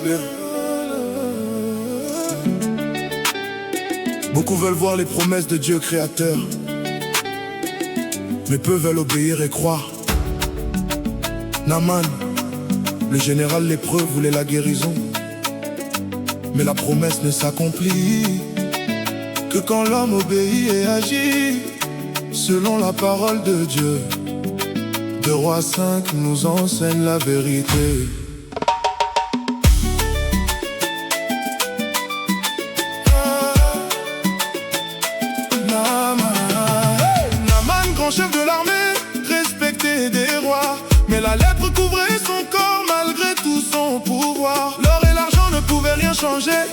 bien. Beaucoup veulent voir les promesses de Dieu créateur, mais peu veulent obéir et croire. Naaman, le général lépreux, voulait la guérison, mais la promesse ne s'accomplit que quand l'homme obéit et agit selon la parole de Dieu. 2 Rois 5 nous enseigne la vérité. Naaman, grand chef de l'armée, respecté des rois, mais la lèpre couvrait son corps malgré tout son pouvoir. L'or et l'argent ne pouvaient rien changer,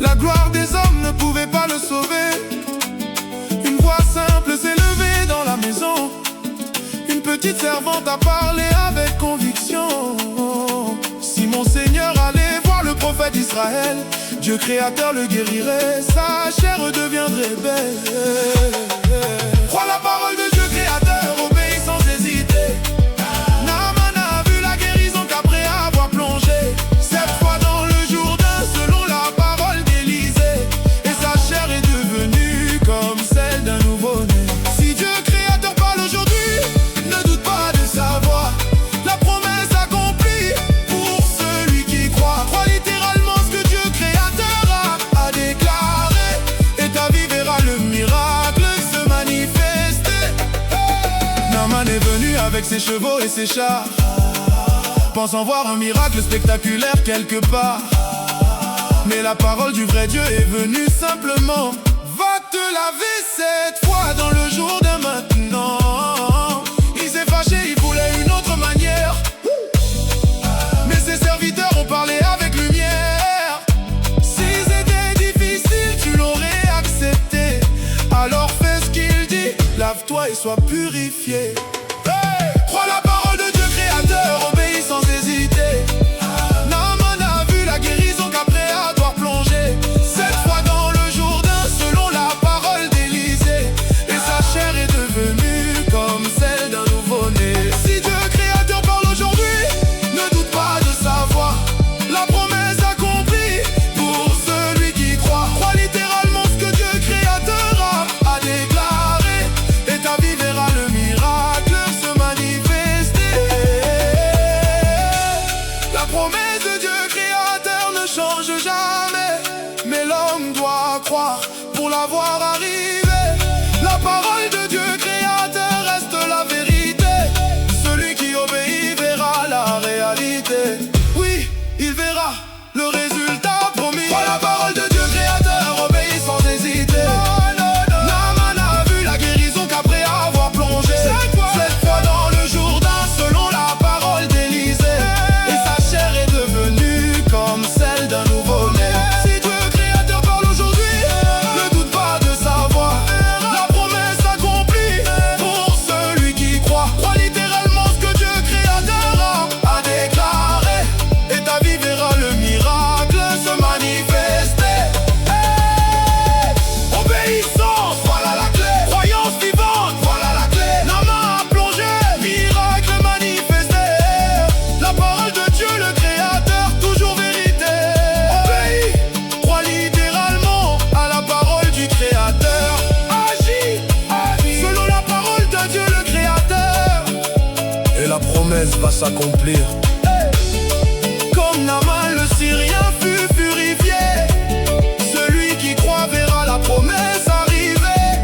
la gloire des hommes ne pouvait pas le sauver. Une voix simple s'est levée dans la maison, une petite servante a parlé avec conviction. Si mon Seigneur allait voir le prophète d'Israël, Dieu créateur le guérirait, sa chair deviendrait belle. Crois la parole de Dieu créateur, obéis sans hésiter. Naaman a vu la guérison qu'après avoir plongé 7 fois dans le Jourdain selon la parole d'Élisée, et sa chair est devenue comme celle d'un nouveau-né. Si Dieu créateur parle aujourd'hui, ne doute pas de sa voix. La promesse accomplie pour celui qui croit. Crois littéralement ce que Dieu créateur a déclaré, et ta vie verra le miracle se manifester. Naaman est venu avec ses chevaux et ses chars, pensant voir un miracle spectaculaire quelque part. Mais la parole du vrai Dieu est venue simplement: va te laver 7 fois dans le Jourdain maintenant. Il s'est fâché, il voulait une autre manière, mais ses serviteurs ont parlé avec lumière. Si c'était difficile, tu l'aurais accepté. Alors fais ce qu'il dit, lave-toi et sois purifié. Crois la parole de Dieu créateur, obéis sans hésiter. Naaman a vu la guérison qu'après avoir plongé 7 fois dans le Jourdain selon la parole d'Élisée, et sa chair est devenue comme celle d'un nouveau-né. Si Dieu créateur parle aujourd'hui, ne doute pas de sa voix. La promesse accomplie pour celui qui croit. Crois littéralement ce que Dieu créateur a déclaré, et ta vie verra le miracle se manifester. La promesse de Dieu créateur ne change jamais, mais l'homme doit croire pour la voir arriver. La parole de Dieu créateur reste la vérité. Celui qui obéit verra la réalité. Oui, il verra le résultat promis. Crois la parole de Dieu créateur, obéis sans hésiter. Naaman a vu la guérison qu'après avoir plongé 7 fois dans le Jourdain selon la parole d'Élisée, et sa chair est devenue comme celle d'un nouveau-né. Si Dieu créateur parle aujourd'hui, ne doute pas de sa voix. La promesse accomplie pour celui qui croit. Crois littéralement ce que Dieu créateur a déclaré, et ta vie verra le miracle se manifester. Obéissance, voilà la clé. Croyance vivante, voilà la clé. Naaman a plongé, miracle manifesté. La parole de Dieu le créateur, toujours vérité. Obéis, crois littéralement à la parole du créateur. Agis selon la parole de Dieu le créateur, et la promesse va s'accomplir. Comme Naaman le Syrien fut purifié, celui qui croit verra la promesse arriver.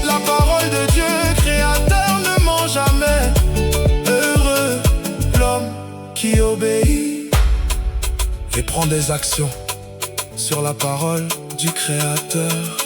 La parole de Dieu créateur ne ment jamais. Heureux l'homme qui obéit et prend des actions sur la parole du créateur.